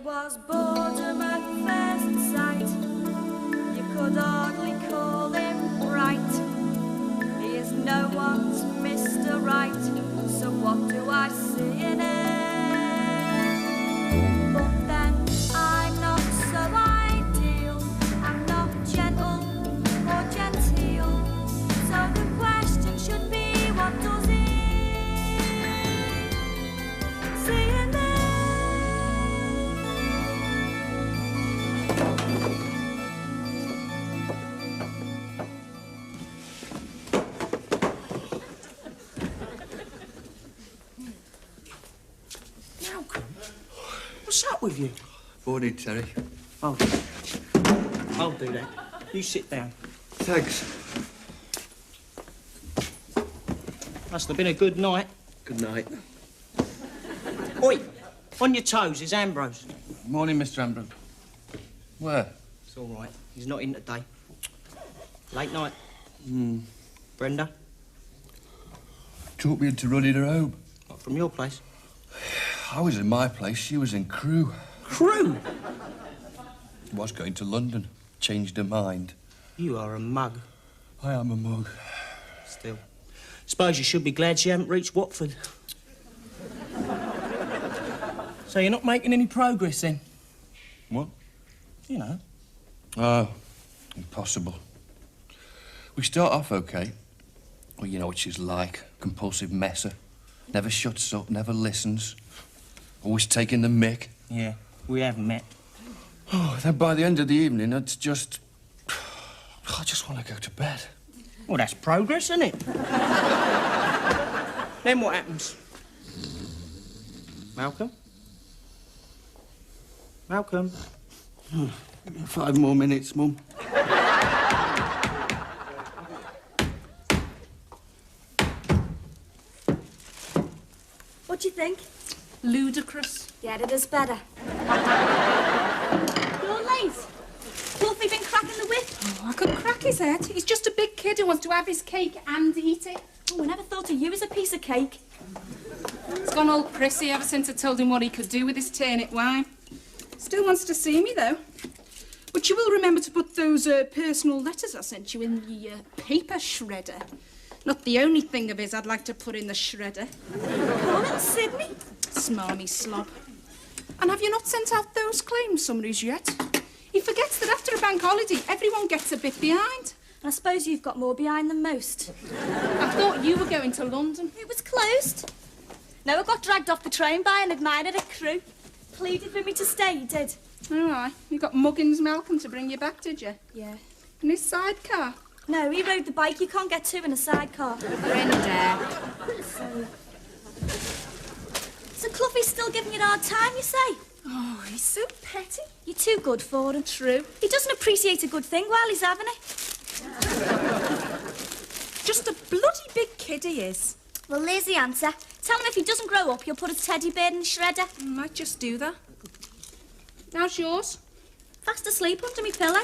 was boredom at first sight. You could hardly call him bright. He is no one's Mr. Right. So what do I see in him? But then I'm not so ideal. I'm not gentle or genteel. So the question should be, what does he see in me? What's up with you? Morning, Terry. I'll do that. You sit down. Thanks. Must have been a good night. Good night. Oi, on your toes is Ambrose. Morning, Mr. Ambrose. Where? It's all right. He's not in today. Late night. Brenda? Took me into running her home. Not from your place. I was in my place. She was in Crewe. Crewe? Was going to London. Changed her mind. You are a mug. I am a mug. Still. Suppose you should be glad she haven't reached Watford. So you're not making any progress, then? What? You know. Oh, impossible. We start off OK. Well, you know what she's like. Compulsive messer. Never shuts up, never listens. Always taking the mick. Yeah, we haven't met. Oh, then by the end of the evening, it's just... I just want to go to bed. Well, that's progress, isn't it? Then what happens? Malcolm? Malcolm? 5 more minutes, Mum. What do you think? Ludicrous. Yeah, it is better. You're late. Fluffy been cracking the whip? Oh, I could crack his head. He's just a big kid who wants to have his cake and eat it. Oh, I never thought of you as a piece of cake. He's gone all prissy ever since I told him what he could do with his turnip wine. Still wants to see me, though. But you will remember to put those personal letters I sent you in the paper shredder. Not the only thing of his I'd like to put in the shredder. Oh, little Sidney. Smarmy slob. And have you not sent out those claim summaries yet? He forgets that after a bank holiday, everyone gets a bit behind. And I suppose you've got more behind than most. I thought you were going to London. It was closed. No, I got dragged off the train by an admirer at Crewe. Pleaded with me to stay, he did. All right. You got Muggins Malcolm to bring you back, did you? Yeah. In his sidecar? No, he rode the bike you can't get to in a sidecar. Brenda. So Cloughie's still giving you a hard time, you say? Oh, he's so petty. You're too good for him. True. He doesn't appreciate a good thing while he's having it. Just a bloody big kid he is. Well, there's the answer. Tell him if he doesn't grow up, you'll put his teddy bear in the shredder. Might just do that. How's yours? Fast asleep under me pillow.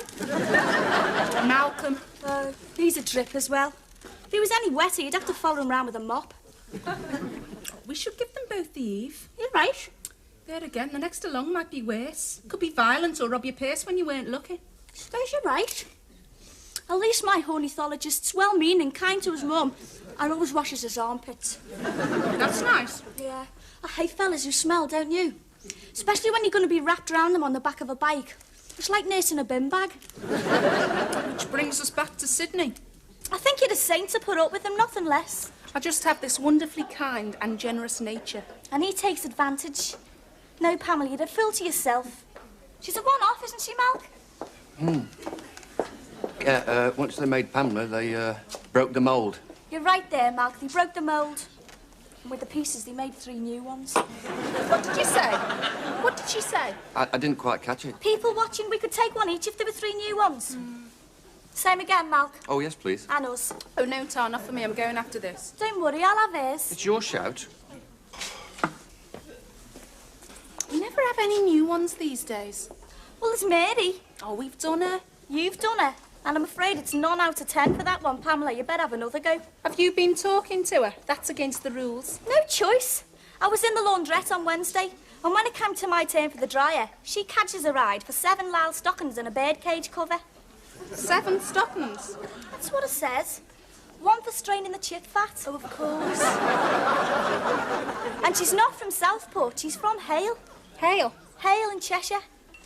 Malcolm. Oh, he's a drip as well. If he was any wetter, you'd have to follow him round with a mop. We should give them both the Eve. You're right. There again, the next along might be worse. Could be violent or rob your purse when you weren't looking. Suppose you're right. At least my ornithologist's well-meaning, kind to his mum, and always washes his armpits. That's nice. Yeah. I hate fellas who smell, don't you? Especially when you're going to be wrapped around them on the back of a bike. It's like nursing a bin bag. Which brings us back to Sidney. I think you're a saint to put up with him, nothing less. I just have this wonderfully kind and generous nature. And he takes advantage. No, Pamela, you're a fool to yourself. She's a one-off, isn't she, Malc? Yeah, once they made Pamela, they broke the mould. You're right there, Malc. They broke the mould. And with the pieces, they made 3 new ones. What did you say? What did she say? I didn't quite catch it. People watching, we could take one each if there were 3 new ones. Same again, Malc. Oh, yes, please. And us. Oh, no, Tar, not for me. I'm going after this. Don't worry, I'll have hers. It's your shout. We never have any new ones these days. Well, there's Mary. Oh, we've done her. You've done her. And I'm afraid it's 9 out of 10 for that one, Pamela. You better have another go. Have you been talking to her? That's against the rules. No choice. I was in the laundrette on Wednesday, and when it came to my turn for the dryer, she catches a ride for 7 lal stockings and a birdcage cover. 7 stockings? That's what it says. 1 for straining the chip fat. Oh, of course. And she's not from Southport, she's from Hale. Hale? Hale in Cheshire.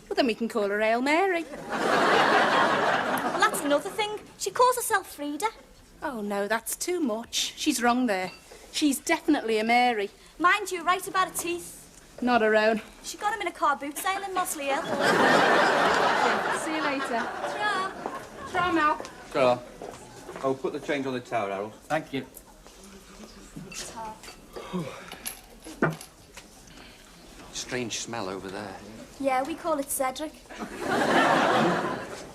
Well, then we can call her Hail Mary. Well, that's another thing. She calls herself Frida. Oh, no, that's too much. She's wrong there. She's definitely a Mary. Mind you, right about her teeth. Not her own. She got him in a car boot sale in Mossley Hill. See you later. Ta-ra. Try, Mal. Ta-ra. Oh, put the change on the tower, Harold. Thank you. Strange smell over there. Yeah, we call it Cedric.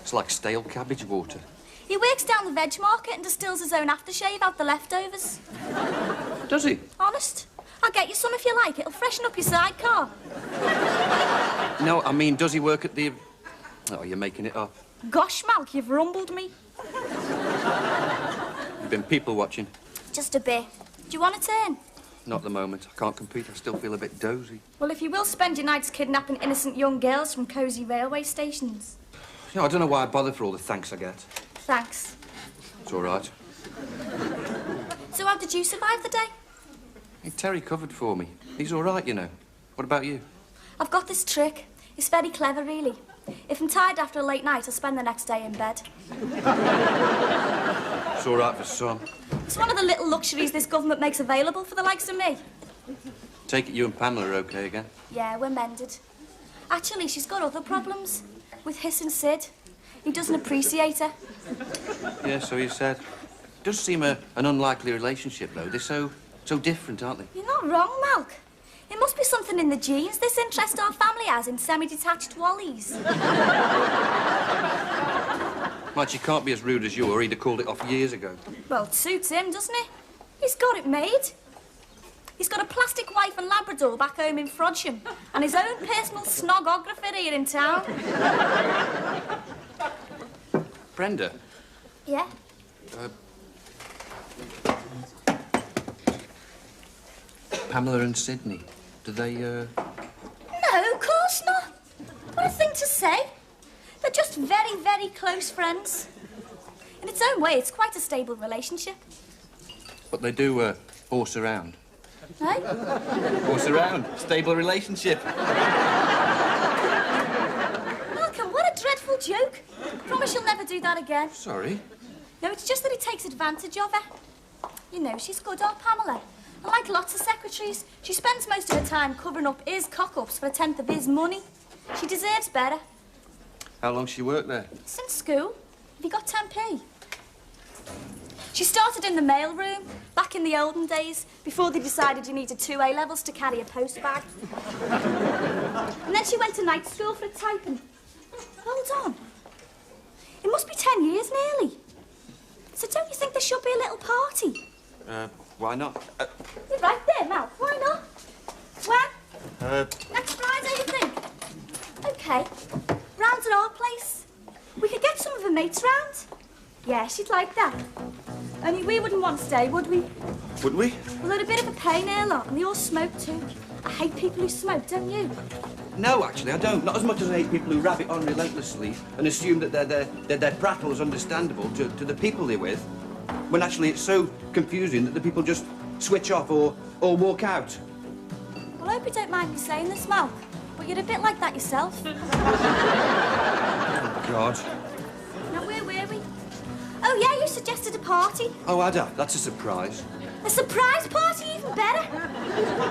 It's like stale cabbage water. He works down the veg market and distills his own aftershave out the leftovers. Does he? Honest. I'll get you some if you like. It'll freshen up your sidecar. No, I mean, does he work at the... Oh, you're making it up. Gosh, Malk, you've rumbled me. You've been people watching. Just a bit. Do you want a turn? Not at the moment. I can't compete. I still feel a bit dozy. Well, if you will spend your nights kidnapping innocent young girls from cosy railway stations. You know, I don't know why I bother for all the thanks I get. Thanks. It's all right. So how did you survive the day? Hey, Terry covered for me. He's all right, you know. What about you? I've got this trick. It's very clever, really. If I'm tired after a late night, I'll spend the next day in bed. It's all right for some. It's one of the little luxuries this government makes available for the likes of me. Take it you and Pamela are okay again? Yeah, we're mended. Actually, she's got other problems. With Hiss and Sid. He doesn't appreciate her. Yeah, so you said. Does seem an unlikely relationship, though. They're so different, aren't they? You're not wrong, Malk. It must be something in the genes, this interest our family has in semi-detached Oldies. Mike, she can't be as rude as you, or he'd have called it off years ago. Well, it suits him, doesn't it? He's got it made. He's got a plastic wife and Labrador back home in Frodsham, and his own personal snogographer here in town. Brenda? Yeah? Pamela and Sidney, do they, No, of course not. What a thing to say. They're just very, very close friends. In its own way, it's quite a stable relationship. But they do, horse around. Eh? Horse around. Stable relationship. Malcolm, what a dreadful joke. Promise you'll never do that again. Sorry. No, it's just that he takes advantage of her. You know, she's good, our Pamela. And like lots of secretaries, she spends most of her time covering up his cock-ups for 1/10 of his money. She deserves better. How long she worked there? Since school. Have you got 10p? She started in the mail room, back in the olden days, before they decided you needed 2 A-levels to carry a post bag. And then she went to night school for a typing. Hold on. It must be 10 years nearly. So don't you think there should be a little party? Why not? You're right there, Mal. Why not? When? Next Friday, you think? OK. Round at our place. We could get some of her mates round. Yeah, she'd like that. Only we wouldn't want to stay, would we? Would we? Well, they're a bit of a pain here, lot, and they all smoke too. I hate people who smoke, don't you? No, actually, I don't. Not as much as I hate people who rabbit on relentlessly and assume that their prattle is understandable to the people they're with, when actually it's so confusing that the people just switch off or walk out. Well, I hope you don't mind me saying this, Mal, but you're a bit like that yourself. Oh, God. Now, where were we? Oh, yeah, you suggested a party. Oh, Ada, that's a surprise. A surprise party, even better.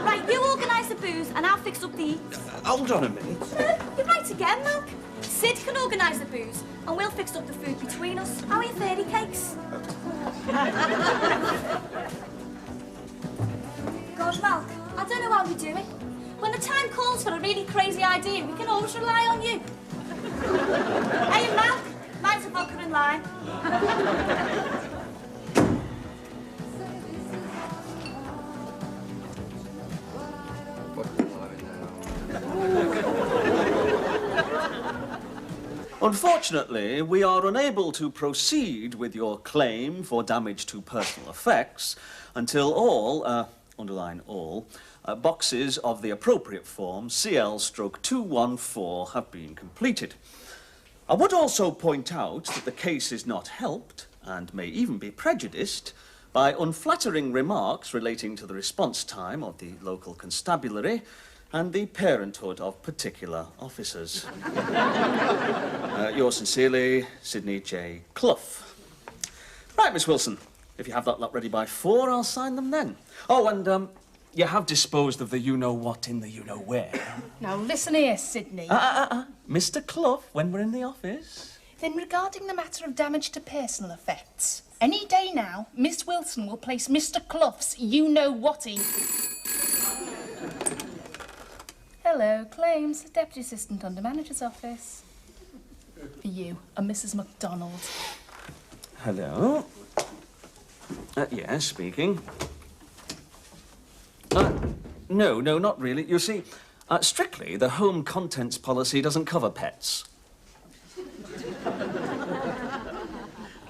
Right, you organise the booze and I'll fix up the eats. Hold on a minute. No, you're right again, Malk. Sid can organise the booze and we'll fix up the food between us. How are your fairy cakes? God, Malk, I don't know how we do it. When the time calls for a really crazy idea, we can always rely on you. Hey, Malk, mine's a vodka and lime. Unfortunately, we are unable to proceed with your claim for damage to personal effects until all, underline all, boxes of the appropriate form, CL/214, have been completed. I would also point out that the case is not helped, and may even be prejudiced, by unflattering remarks relating to the response time of the local constabulary and the parenthood of particular officers. Yours sincerely, Sidney J. Clough. Right, Miss Wilson, if you have that lot ready by 4, I'll sign them then. Oh, and you have disposed of the you-know-what in the you-know-where. Now, listen here, Sidney. Mr. Clough, when we're in the office. Then regarding the matter of damage to personal effects, any day now, Miss Wilson will place Mr. Clough's you-know-whaty... Hello, claims, Deputy Assistant Under Manager's Office. For you, a Mrs. MacDonald. Hello. Yes, speaking. No, not really. You see, strictly, the home contents policy doesn't cover pets.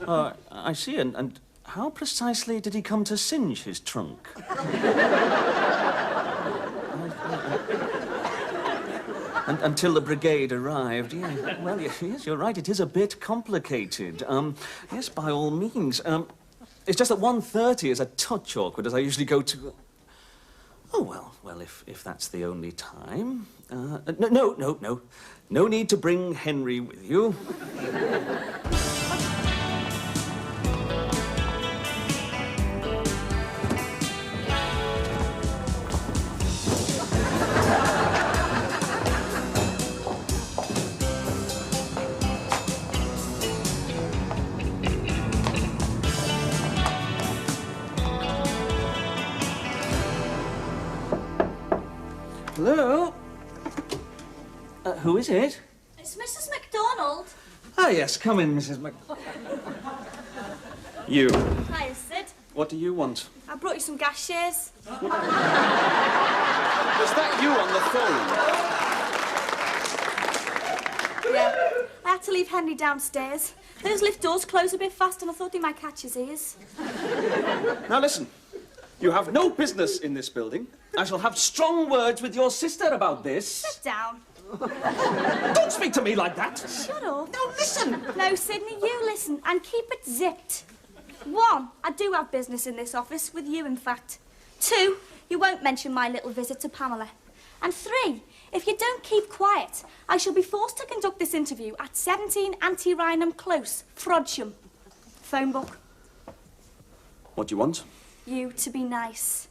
I see, and how precisely did he come to singe his trunk? Until the brigade arrived, yeah. Well, yes, you're right, it is a bit complicated. Yes, by all means. It's just that 1:30 is a touch awkward, as I usually go to... Oh, well, if that's the only time... No need to bring Henry with you. Hello? Who is it? It's Mrs. MacDonald. Ah, yes, come in, Mrs. You. Hiya, Sid. What do you want? I brought you some gas shares. Was that you on the phone? Yeah. I had to leave Henry downstairs. Those lift doors close a bit fast and I thought he might catch his ears. Now listen, you have no business in this building. I shall have strong words with your sister about this. Sit down. Don't speak to me like that. Shut up. No, listen. No, Sidney, you listen and keep it zipped. 1, I do have business in this office, with you in fact. 2, you won't mention my little visit to Pamela. And 3, if you don't keep quiet, I shall be forced to conduct this interview at 17 Anti-Rhinum Close, Frodsham. Phone book. What do you want? You to be nice.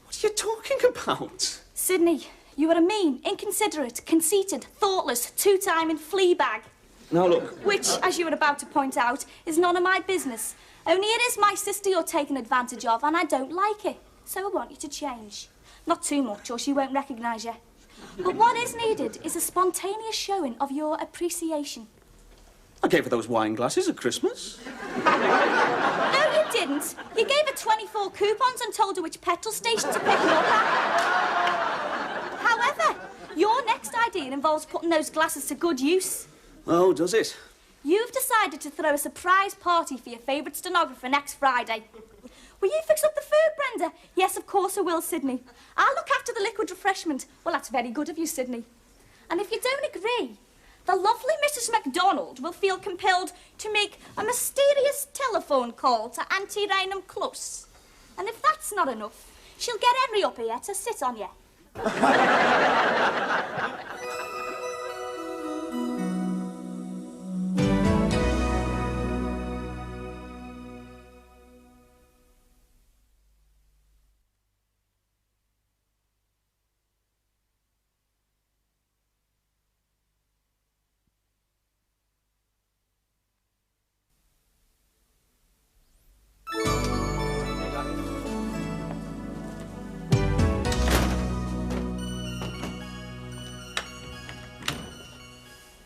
What are you talking about? Sidney, you are a mean, inconsiderate, conceited, thoughtless, two-timing flea bag. Now look. Which, as you were about to point out, is none of my business. Only it is my sister you're taking advantage of, and I don't like it. So I want you to change. Not too much, or she won't recognise you. But what is needed is a spontaneous showing of your appreciation. I gave her those wine glasses at Christmas. No, you didn't. You gave her 24 coupons and told her which petrol station to pick them up at. However, your next idea involves putting those glasses to good use. Oh, does it? You've decided to throw a surprise party for your favourite stenographer next Friday. Will you fix up the food, Brenda? Yes, of course I will, Sidney. I'll look after the liquid refreshment. Well, that's very good of you, Sidney. And if you don't agree, the lovely Mrs. MacDonald will feel compelled to make a mysterious telephone call to Anti-Rhinum Close. And if that's not enough, she'll get Henry up here to sit on you.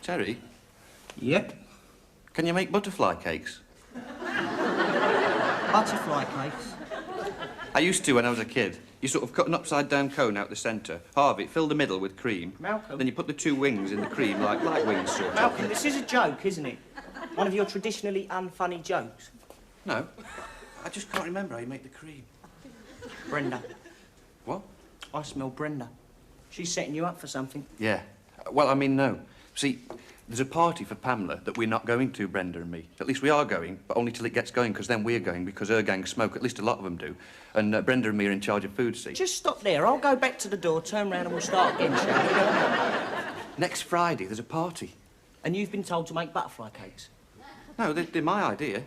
Terry, Yep. can you make butterfly cakes? Butterfly cakes. I used to when I was a kid. You sort of cut an upside-down cone out the centre, halve it, fill the middle with cream. Malcolm. Then you put the 2 wings in the cream, like wings, sort of. Malcolm, this is a joke, isn't it? One of your traditionally unfunny jokes. No, I just can't remember how you make the cream. Brenda, I smell Brenda. She's setting you up for something. Yeah. Well, I mean, no. See, there's a party for Pamela that we're not going to, Brenda and me. At least we are going, but only till it gets going, because then we're going, because her gang smoke, at least a lot of them do. And Brenda and me are in charge of food, see? Just stop there. I'll go back to the door, turn round and we'll start again, shall we? Next Friday, there's a party. And you've been told to make butterfly cakes? No, they're my idea.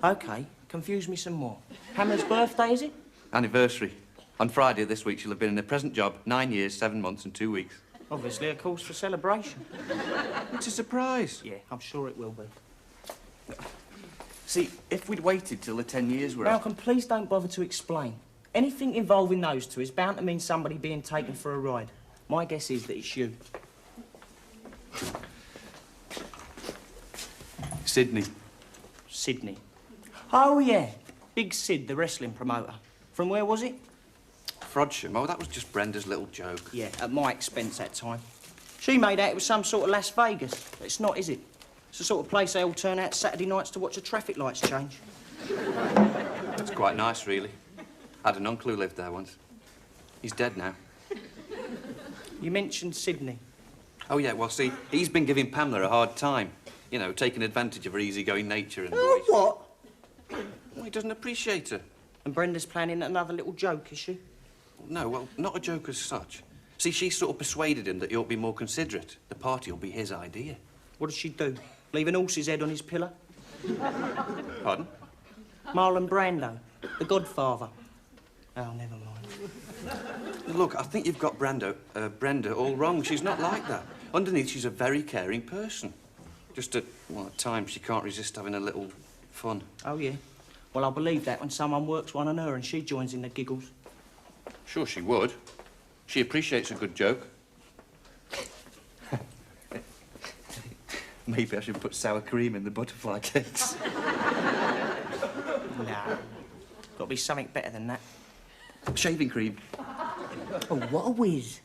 OK, confuse me some more. Pamela's birthday, is it? Anniversary. On Friday this week, she'll have been in a present job 9 years, 7 months and 2 weeks. Obviously a cause for celebration. It's a surprise. Yeah, I'm sure it will be. See, if we'd waited till the 10 years were up... Malcolm, please don't bother to explain. Anything involving those two is bound to mean somebody being taken for a ride. My guess is that it's you. Sidney. Sidney. Oh, yeah. Big Sid, the wrestling promoter. From where was it? Frodsham. Oh, that was just Brenda's little joke. Yeah, at my expense that time. She made out it was some sort of Las Vegas. But it's not, is it? It's the sort of place they all turn out Saturday nights to watch the traffic lights change. It's quite nice, really. I had an uncle who lived there once. He's dead now. You mentioned Sidney. Oh, yeah, well, see, he's been giving Pamela a hard time. You know, taking advantage of her easygoing nature and voice. What? Well, he doesn't appreciate her. And Brenda's planning another little joke, is she? No, well, not a joke as such. See, she sort of persuaded him that he ought to be more considerate. The party will be his idea. What does she do? Leave an horse's head on his pillow? Pardon? Marlon Brando, the Godfather. Oh, never mind. Look, I think you've got Brenda all wrong. She's not like that. Underneath, she's a very caring person. Just at times, she can't resist having a little fun. Oh, yeah? Well, I'll believe that when someone works one on her and she joins in the giggles. Sure she would. She appreciates a good joke. Maybe I should put sour cream in the butterfly cakes. Nah. Got to be something better than that. Shaving cream. Oh, what a whiz.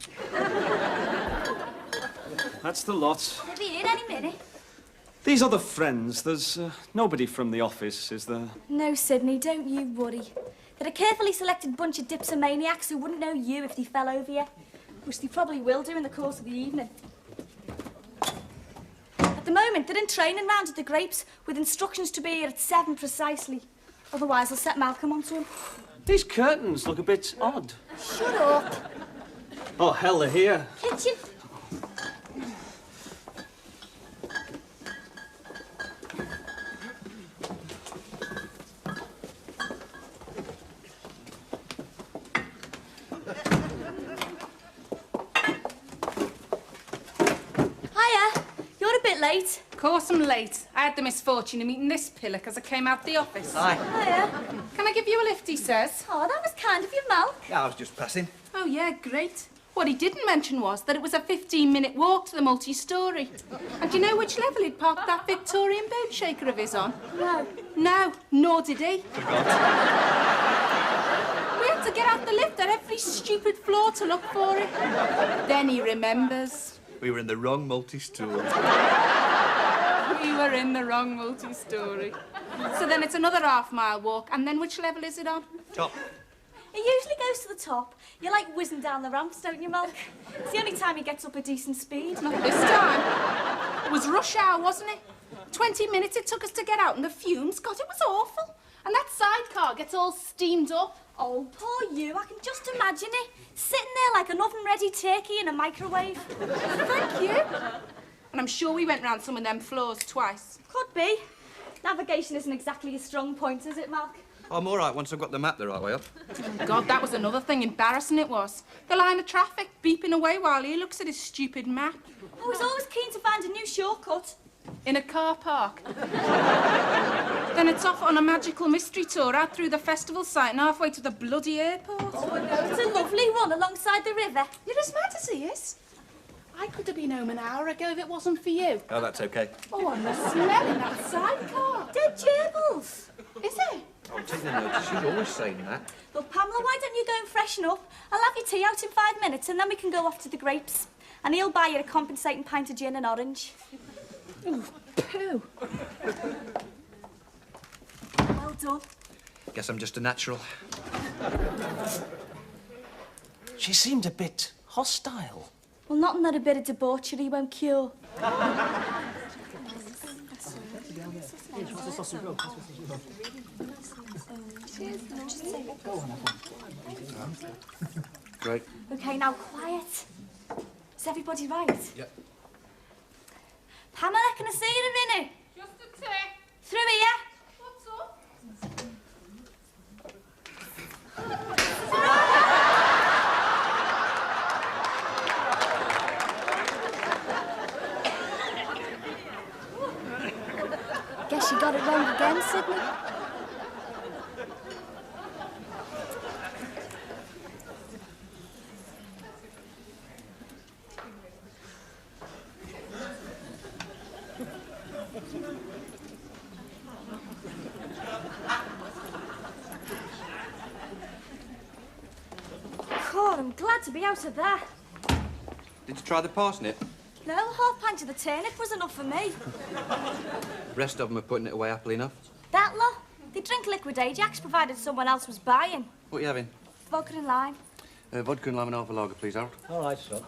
That's the lot. They'll be in any minute. These are the friends. There's nobody from the office, is there? No, Sidney, don't you worry. They're a carefully selected bunch of dipsomaniacs who wouldn't know you if they fell over you. Which they probably will do in the course of the evening. At the moment, they're in training round at the Grapes with instructions to be here at 7 precisely. Otherwise, I'll set Malcolm onto him. These curtains look a bit odd. Shut up. Oh, hell, they're here. Kitchen. Late. Of course I'm late. I had the misfortune of meeting this pillar because I came out the office. Hi. Hiya. Can I give you a lift, he says? Oh, that was kind of you, Mal. Yeah, I was just passing. Oh, yeah, great. What he didn't mention was that it was a 15-minute walk to the multi-storey. And do you know which level he'd parked that Victorian boat shaker of his on? No. No, nor did he. Forgot. We had to get out the lift at every stupid floor to look for it. Then he remembers. We were in the wrong multi-story. We were in the wrong multi-story. So then it's another half-mile walk, and then which level is it on? Top. It usually goes to the top. You like whizzing down the ramps, don't you, Malk? It's the only time he gets up at decent speed. Not this time. It was rush hour, wasn't it? 20 minutes it took us to get out, and the fumes, God, it was awful. And that sidecar gets all steamed up. Oh, poor you. I can just imagine it. Sitting there like an oven-ready turkey in a microwave. Thank you. And I'm sure we went round some of them floors twice. Could be. Navigation isn't exactly a strong point, is it, Malk? I'm all right once I've got the map the right way up. God, that was another thing. Embarrassing it was. The line of traffic beeping away while he looks at his stupid map. I was always keen to find a new shortcut. In a car park. Then it's off on a magical mystery tour out through the festival site and halfway to the bloody airport. Oh, no, it's a lovely one alongside the river. You're as mad as he is. I could have been home an hour ago if it wasn't for you. Oh, that's okay. Oh, and the smell in that sidecar. Dead gerbils. Is it? I'm taking a notice. She's always saying that. Look, Pamela, why don't you go and freshen up? I'll have your tea out in 5 minutes and then we can go off to the Grapes. And he'll buy you a compensating pint of gin and orange. Ooh, poo. Well done. Guess I'm just a natural. She seemed a bit hostile. Well, nothing that a bit of debauchery won't cure. Great. OK, now quiet. Is everybody right? Yep. Pamela, can I see you in a minute? Just a tick. Through here. What's up? Guess you got it wrong again, Sidney. God, I'm glad to be out of that. Did you try the parsnip? No, half pint of the turnip was enough for me. The rest of them are putting it away happily enough. That lot, they drink liquid Ajax provided someone else was buying. What are you having? Vodka and lime. Vodka and lime and half a lager, please, Harold. All right, sir.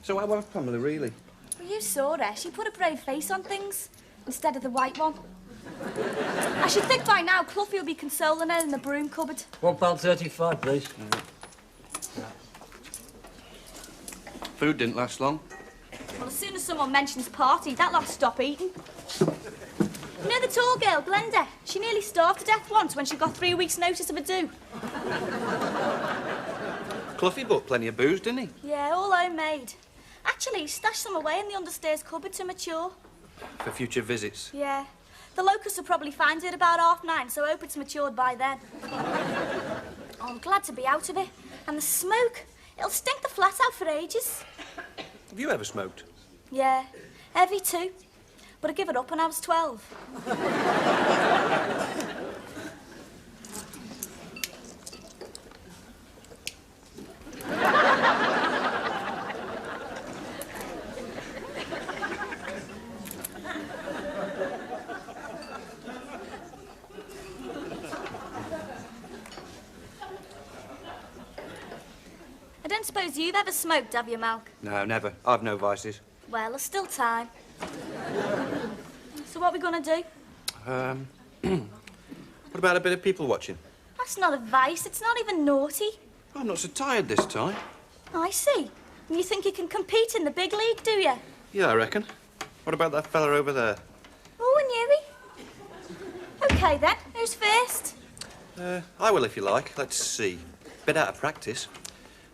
So how about Pamela, really? Well, you saw her. She put a brave face on things instead of the white one. I should think by now Clough will be consoling her in the broom cupboard. £1.35, please. Food didn't last long. Well, as soon as someone mentions party, that lot stop eating. You know the tall girl, Brenda? She nearly starved to death once when she got 3 weeks' notice of a do. Cloughie bought plenty of booze, didn't he? Yeah, all homemade. Actually, he stashed some away in the understairs cupboard to mature. For future visits. Yeah. The locusts will probably find it about 9:30, so I hope it's matured by then. Oh, I'm glad to be out of it. And the smoke, it'll stink the flat out for ages. Have you ever smoked? Yeah, heavy too. But I gave it up when I was 12. I don't suppose you've ever smoked, have you, Malk? No, never. I've no vices. Well, there's still time. So what are we going to do? What about a bit of people watching? That's not a vice. It's not even naughty. I'm not so tired this time. I see. And you think you can compete in the big league, do you? Yeah, I reckon. What about that fella over there? Oh, and Yui. OK, then. Who's first? I will, if you like. Let's see. Bit out of practice.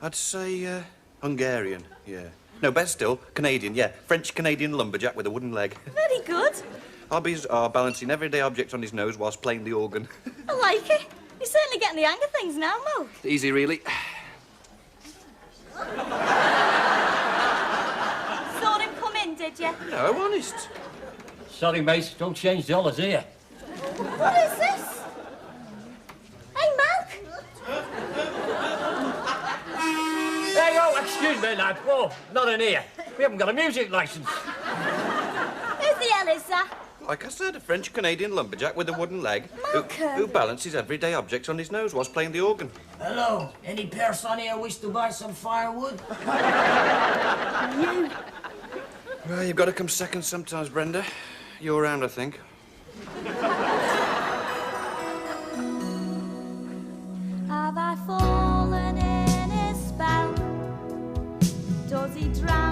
I'd say, Hungarian, yeah. No, better still, Canadian, yeah. French-Canadian lumberjack with a wooden leg. Very good. Hobbies are balancing everyday objects on his nose whilst playing the organ. I like it. You're certainly getting the hang of things now, Mo. Easy, really. Saw him come in, did you? No, honest. Sorry, mate. Don't change the honours here. What is this? Hey, Malk. Hey, oh, excuse me, lad. Whoa, not in here. We haven't got a music licence. Who the hell is that? Like I said, a French-Canadian lumberjack with a wooden leg Malcolm. who balances everyday objects on his nose whilst playing the organ. Hello, any person here wish to buy some firewood? Well, you've got to come second sometimes, Brenda. You're around, I think. Have I fallen in his spell? Does he drown?